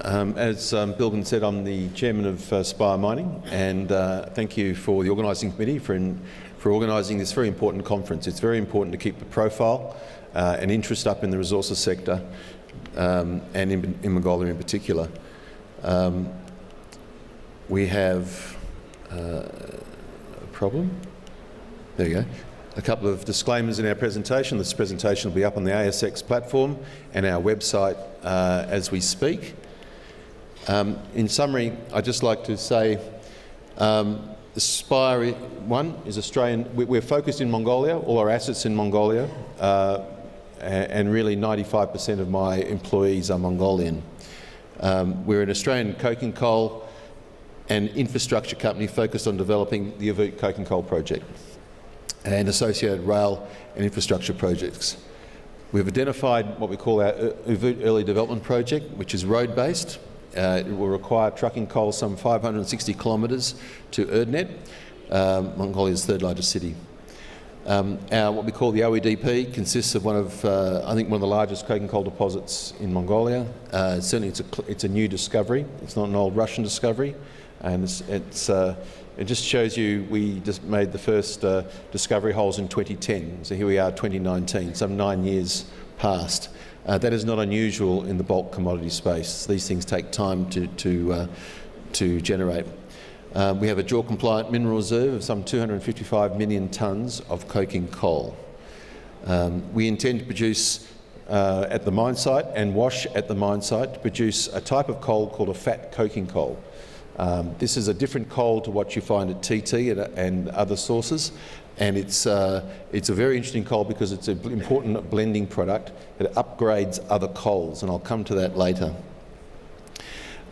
As Bilgan said, I'm the chairman of Spire Mining, and thank you for the organising committee for organising this very important conference. It's very important to keep the profile and interest up in the resources sector, and in Mongolia in particular. We have a problem. There you go. A couple of disclaimers in our presentation. This presentation will be up on the ASX platform and our website as we speak. In summary, I'd just like to say the Spire one is Australian. We're focused in Mongolia, all our assets in Mongolia, and really 95% of my employees are Mongolian. We're an Australian coking coal and infrastructure company focused on developing the Avut coking coal project and associated rail and infrastructure projects. We've identified what we call our Avut Early Development Project, which is road-based. It will require trucking coal some 560 kilometres to Erdnet, Mongolia's third largest city. What we call the OEDP consists of I think one of the largest coking coal deposits in Mongolia. Certainly it's a new discovery. It's not an old Russian discovery. And it just shows you we just made the first discovery holes in 2010. So here we are, 2019, some 9 years past. That is not unusual in the bulk commodity space. These things take time to generate. We have a JORC-compliant mineral reserve of some 255 million tonnes of coking coal. We intend to produce at the mine site and wash at the mine site to produce a type of coal called a fat coking coal. This is a different coal to what you find at TT and other sources, and it's a very interesting coal because it's an important blending product that upgrades other coals, and I'll come to that later.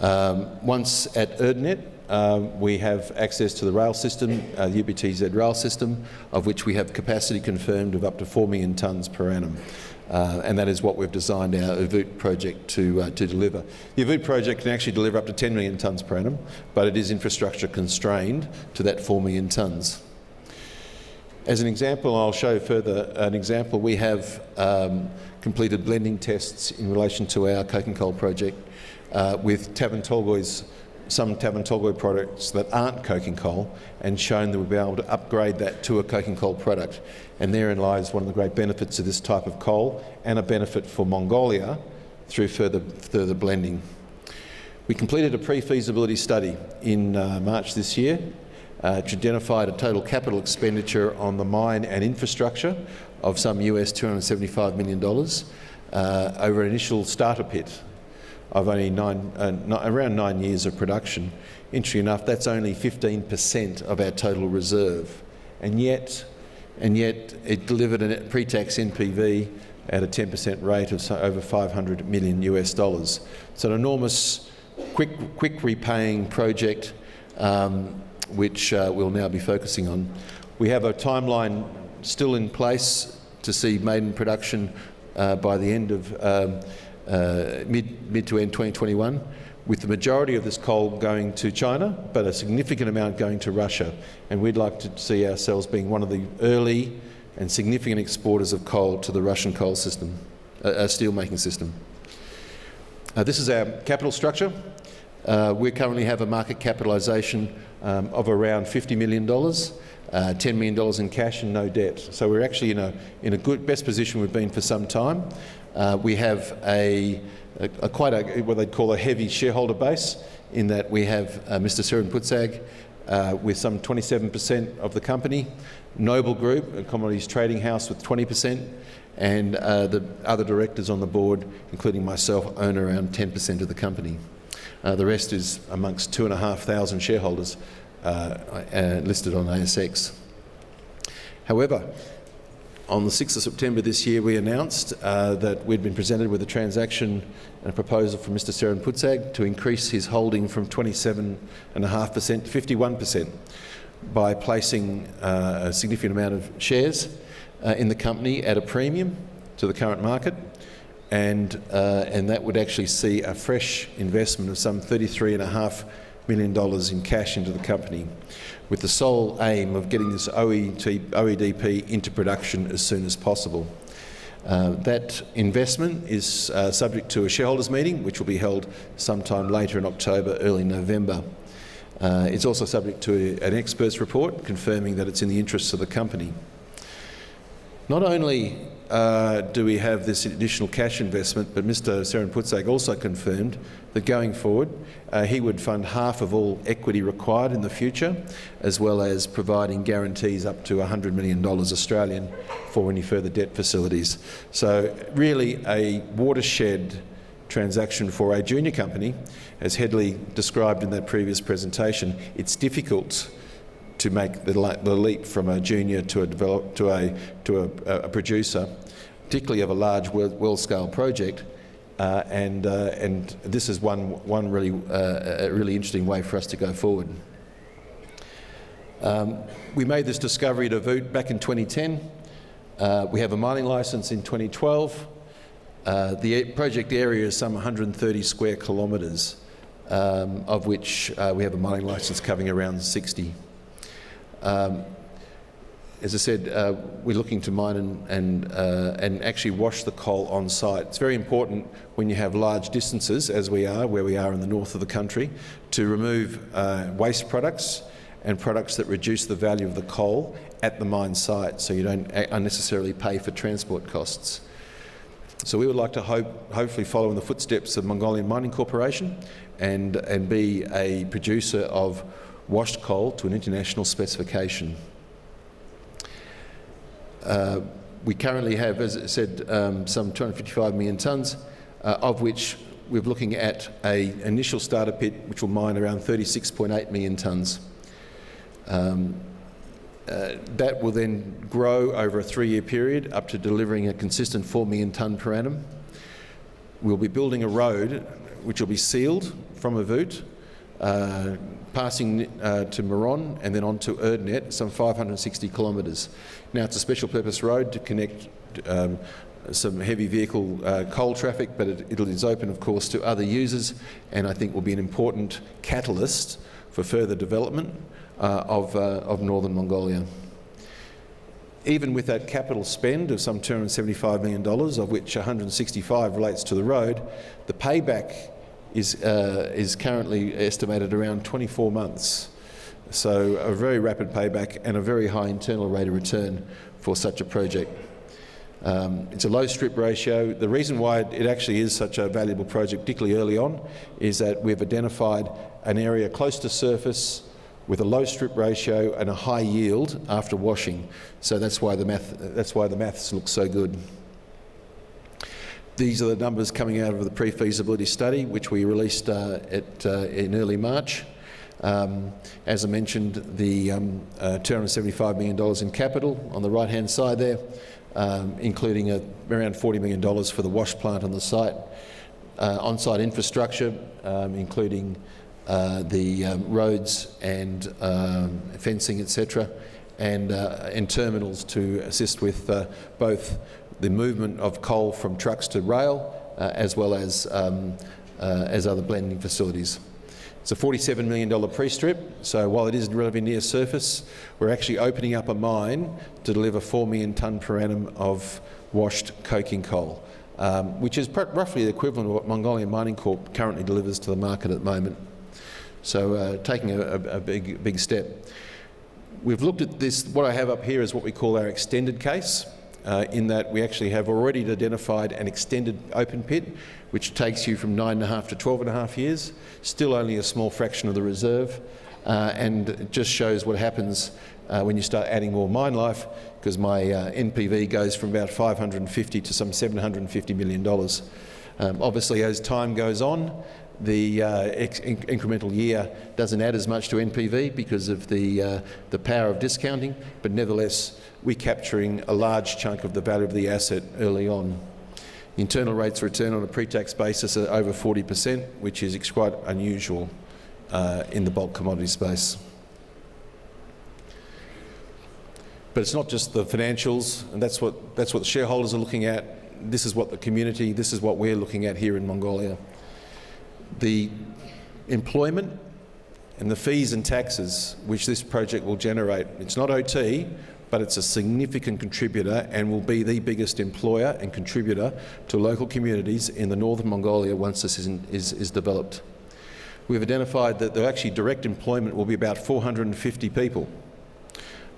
Once at Erdnet, we have access to the rail system, the UBTZ rail system, of which we have capacity confirmed of up to 4 million tonnes per annum. And that is what we've designed our Avut project to deliver. The Avut project can actually deliver up to 10 million tonnes per annum, but it is infrastructure constrained to that 4 million tonnes. As an example, I'll show further an example. We have completed blending tests in relation to our coking coal project with some Tavan Tolgoi products that aren't coking coal, and shown that we'll be able to upgrade that to a coking coal product. And therein lies one of the great benefits of this type of coal, and a benefit for Mongolia through further blending. We completed a pre-feasibility study in March this year, which identified a total capital expenditure on the mine and infrastructure of some US $275 million over an initial starter pit of only around 9 years of production. Interesting enough, that's only 15% of our total reserve, and yet it delivered a pre-tax NPV at a 10% rate of over $500 million US. So an enormous, quick repaying project, which we'll now be focusing on. We have a timeline still in place to see maiden production by the end of mid to end 2021, with the majority of this coal going to China, but a significant amount going to Russia. And we'd like to see ourselves being one of the early and significant exporters of coal to the Russian coal system, steel-making system. This is our capital structure. We currently have a market capitalisation of around $50 million, $10 million in cash and no debt. So we're actually in a good, best position we've been for some time. We have what they'd call a heavy shareholder base, in that we have Mr. Seren Putsag with some 27% of the company, Noble Group, a commodities trading house, with 20%, and the other directors on the board, including myself, own around 10% of the company. The rest is amongst 2,500 shareholders listed on ASX. However, on the 6th of September this year, we announced that we'd been presented with a transaction and a proposal from Mr. Seren Putsag to increase his holding from 27.5% to 51% by placing a significant amount of shares in the company at a premium to the current market, and that would actually see a fresh investment of some $33.5 million in cash into the company, with the sole aim of getting this OEDP into production as soon as possible. That investment is subject to a shareholders meeting, which will be held sometime later in October, early November. It's also subject to an expert's report confirming that it's in the interests of the company. Not only do we have this additional cash investment, but Mr. Serenputzak also confirmed that going forward he would fund half of all equity required in the future, as well as providing guarantees up to $100 million Australian for any further debt facilities. So really a watershed transaction for a junior company. As Hedley described in that previous presentation, it's difficult to make the leap from a junior to a producer, particularly of a large world-scale project, and this is one really a really interesting way for us to go forward. We made this discovery at Avut back in 2010. We have a mining licence in 2012. The project area is some 130 square kilometres, of which we have a mining licence covering around 60. As I said, we're looking to mine and actually wash the coal on site. It's very important when you have large distances, as we are, where we are in the north of the country, to remove waste products and products that reduce the value of the coal at the mine site, so you don't unnecessarily pay for transport costs. So we would like to hopefully follow in the footsteps of Mongolian Mining Corporation and be a producer of washed coal to an international specification. We currently have, as I said, some 255 million tonnes, of which we're looking at an initial starter pit which will mine around 36.8 million tonnes. That will then grow over a 3-year period up to delivering a consistent 4 million tonne per annum. We'll be building a road which will be sealed from Avut, passing to Moron and then on to Erdnet, some 560 kilometres. Now it's a special purpose road to connect some heavy vehicle coal traffic, but it is open of course to other users, and I think will be an important catalyst for further development of northern Mongolia. Even with that capital spend of some $275 million, of which 165 relates to the road, the payback is currently estimated around 24 months. So a very rapid payback and a very high internal rate of return for such a project. It's a low strip ratio. The reason why it actually is such a valuable project, particularly early on, is that we've identified an area close to surface with a low strip ratio and a high yield after washing. So that's why the maths look so good. These are the numbers coming out of the pre-feasibility study, which we released in early March. As I mentioned, the $275 million in capital on the right-hand side there, including around $40 million for the wash plant on the site, on-site infrastructure, including the roads and fencing, etc., and terminals to assist with both the movement of coal from trucks to rail, as well as other blending facilities. It's a $47 million pre-strip, so while it isn't relatively near surface, we're actually opening up a mine to deliver 4 million tonne per annum of washed coking coal, which is roughly the equivalent of what Mongolian Mining Corp currently delivers to the market at the moment. So taking a big step. We've looked at this. What I have up here is what we call our extended case, in that we actually have already identified an extended open pit, which takes you from 9.5 to 12.5 years, still only a small fraction of the reserve, and it just shows what happens when you start adding more mine life, because my NPV goes from about 550 to some $750 million. Obviously, as time goes on, the incremental year doesn't add as much to NPV because of the power of discounting, but nevertheless, we're capturing a large chunk of the value of the asset early on. Internal rates of return on a pre-tax basis are over 40%, which is quite unusual in the bulk commodity space. But it's not just the financials, and that's what the shareholders are looking at. This is what the community, this is what we're looking at here in Mongolia. The employment and the fees and taxes which this project will generate. It's not OT, but it's a significant contributor and will be the biggest employer and contributor to local communities in the northern Mongolia once this is developed. We've identified that the actually direct employment will be about 450 people.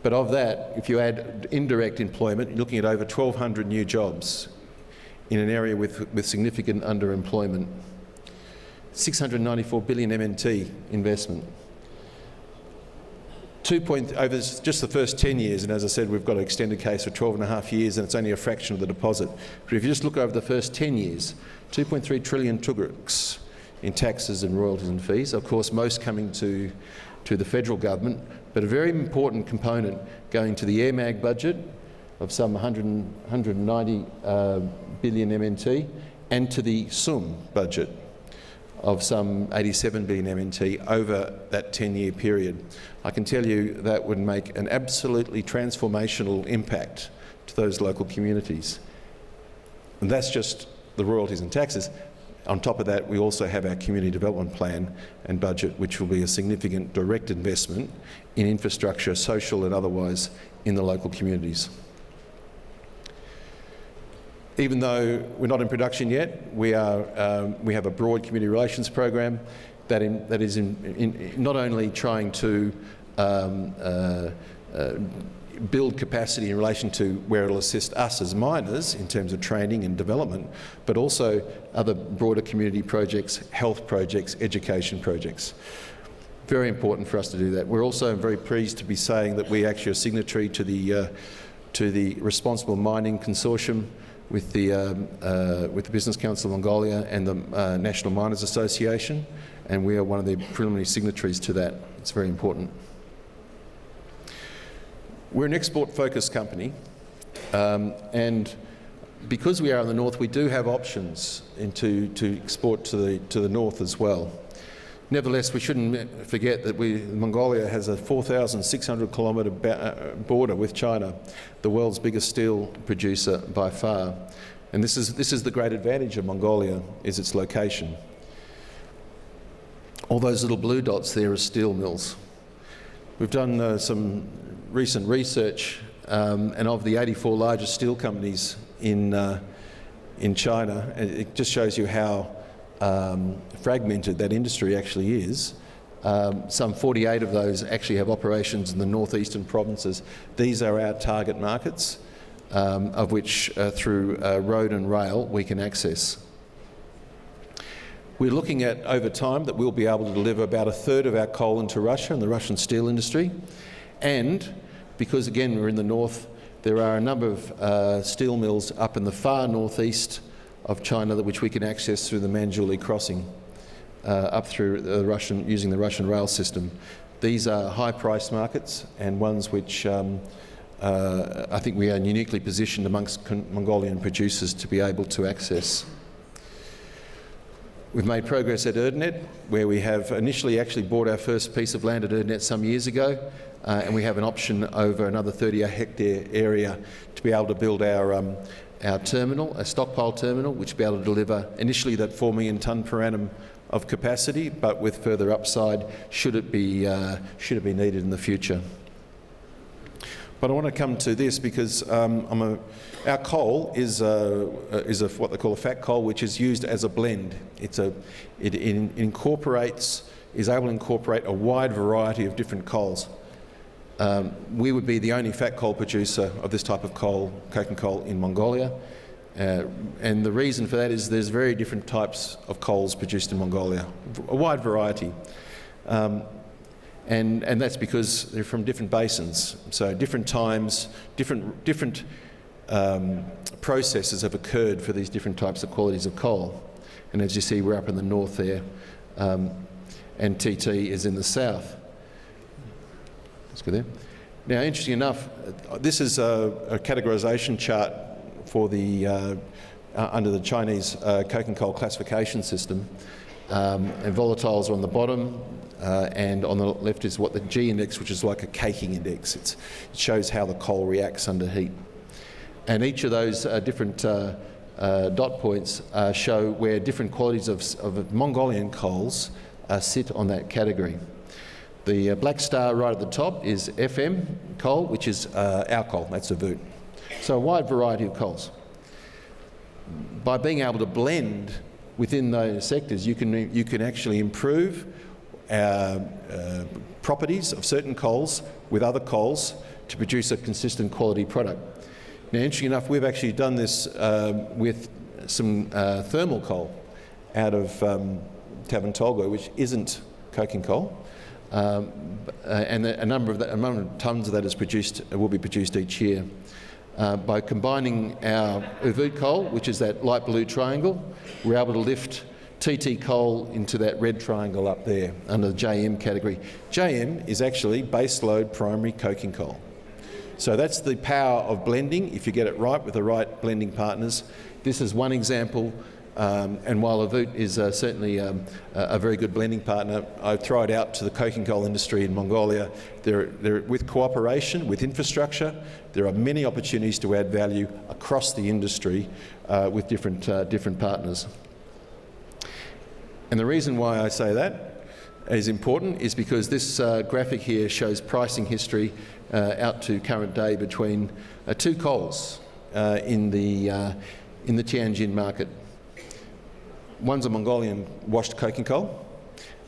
But of that, if you add indirect employment, you're looking at over 1,200 new jobs in an area with significant underemployment. 694 billion MNT investment. Over just the first 10 years, and as I said, we've got an extended case for 12.5 years, and it's only a fraction of the deposit. But if you just look over the first 10 years, 2.3 trillion tugraks in taxes and royalties and fees, of course most coming to the federal government, but a very important component going to the AirMag budget of some 190 billion MNT, and to the SUM budget of some 87 billion MNT over that 10-year period. I can tell you that would make an absolutely transformational impact to those local communities. And that's just the royalties and taxes. On top of that, we also have our community development plan and budget, which will be a significant direct investment in infrastructure, social and otherwise, in the local communities. Even though we're not in production yet, we have a broad community relations program that is not only trying to build capacity in relation to where it'll assist us as miners in terms of training and development, but also other broader community projects, health projects, education projects. Very important for us to do that. We're also very pleased to be saying that we actually are signatory to the Responsible Mining Consortium with the Business Council of Mongolia and the National Miners Association, and we are one of the preliminary signatories to that. It's very important. We're an export-focused company, and because we are in the north, we do have options to export to the north as well. Nevertheless, we shouldn't forget that Mongolia has a 4,600 kilometre border with China, the world's biggest steel producer by far. And this is the great advantage of Mongolia, is its location. All those little blue dots there are steel mills. We've done some recent research, and of the 84 largest steel companies in China, it just shows you how fragmented that industry actually is. Some 48 of those actually have operations in the northeastern provinces. These are our target markets, of which through road and rail we can access. We're looking at, over time, that we'll be able to deliver about 1/3 of our coal into Russia and the Russian steel industry. And because, again, we're in the north, there are a number of steel mills up in the far northeast of China which we can access through the Manjuli crossing, up through using the Russian rail system. These are high-priced markets and ones which I think we are uniquely positioned amongst Mongolian producers to be able to access. We've made progress at Erdenet, where we have initially actually bought our first piece of land at Erdenet some years ago, and we have an option over another 30-hectare area to be able to build our terminal, a stockpile terminal, which will be able to deliver initially that 4 million tonne per annum of capacity, but with further upside should it be needed in the future. But I want to come to this because our coal is what they call a fat coal, which is used as a blend. Is able to incorporate a wide variety of different coals. We would be the only fat coal producer of this type of coal, coking coal, in Mongolia. And the reason for that is there's very different types of coals produced in Mongolia, a wide variety. And that's because they're from different basins. So different times, different processes have occurred for these different types of qualities of coal. And as you see, we're up in the north there, and TT is in the south. Let's go there. Now, interesting enough, this is a categorisation chart for the under the Chinese coking coal classification system. And volatiles are on the bottom, and on the left is what the G index, which is like a caking index. It shows how the coal reacts under heat. And each of those different dot points show where different qualities of Mongolian coals sit on that category. The black star right at the top is FM coal, which is our coal, that's Avut. So a wide variety of coals. By being able to blend within those sectors, you can actually improve properties of certain coals with other coals to produce a consistent quality product. Now, interesting enough, we've actually done this with some thermal coal out of Tavantolgo, which isn't coking coal, and a number of tonnes of that is will be produced each year. By combining our Avut coal, which is that light blue triangle, we're able to lift TT coal into that red triangle up there under the JM category. JM is actually baseload primary coking coal. So that's the power of blending if you get it right with the right blending partners. This is one example, and while Avut is certainly a very good blending partner, I throw it out to the coking coal industry in Mongolia. With cooperation, with infrastructure, there are many opportunities to add value across the industry with different partners. And the reason why I say that is important is because this graphic here shows pricing history out to current day between two coals in the Tianjin market. One's a Mongolian washed coking coal.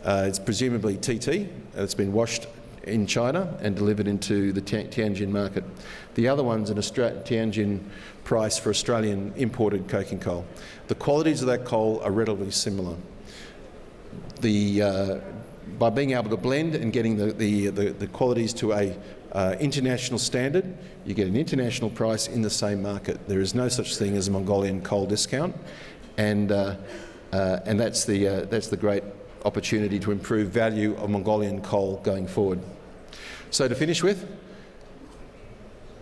It's presumably TT. It's been washed in China and delivered into the Tianjin market. The other one's an Tianjin price for Australian imported coking coal. The qualities of that coal are relatively similar. By being able to blend and getting the qualities to a international standard, you get an international price in the same market. There is no such thing as a Mongolian coal discount, and that's the great opportunity to improve value of Mongolian coal going forward. So to finish with,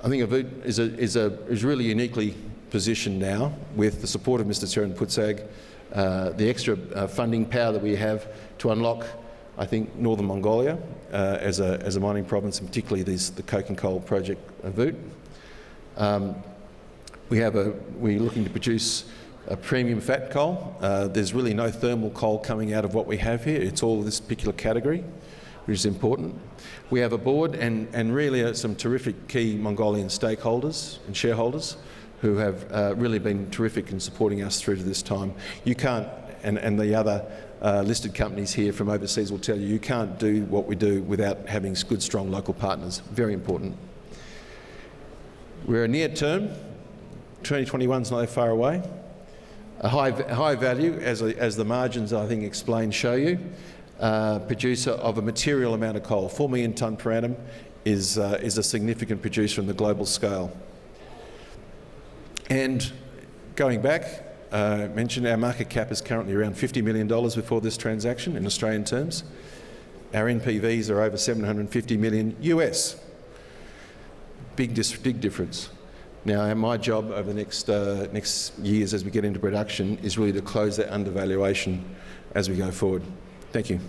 I think Avut is really uniquely positioned now with the support of Mr. Teren Putsag, the extra funding power that we have to unlock, I think, northern Mongolia as a mining province, and particularly the coking coal project Avut. We're looking to produce a premium fat coal. There's really no thermal coal coming out of what we have here. It's all this particular category, which is important. We have a board and really some terrific key Mongolian stakeholders and shareholders who have really been terrific in supporting us through to this time. You can't, and the other listed companies here from overseas will tell you, you can't do what we do without having good, strong local partners. Very important. We're a near term, 2021's not far away. A high value, as the margins I think explained show you, producer of a material amount of coal. 4 million tonne per annum is a significant producer on the global scale. And going back, I mentioned our market cap is currently around $50 million before this transaction in Australian terms. Our NPVs are over $750 million US. Big difference. Now, my job over the next years as we get into production is really to close that undervaluation as we go forward. Thank you.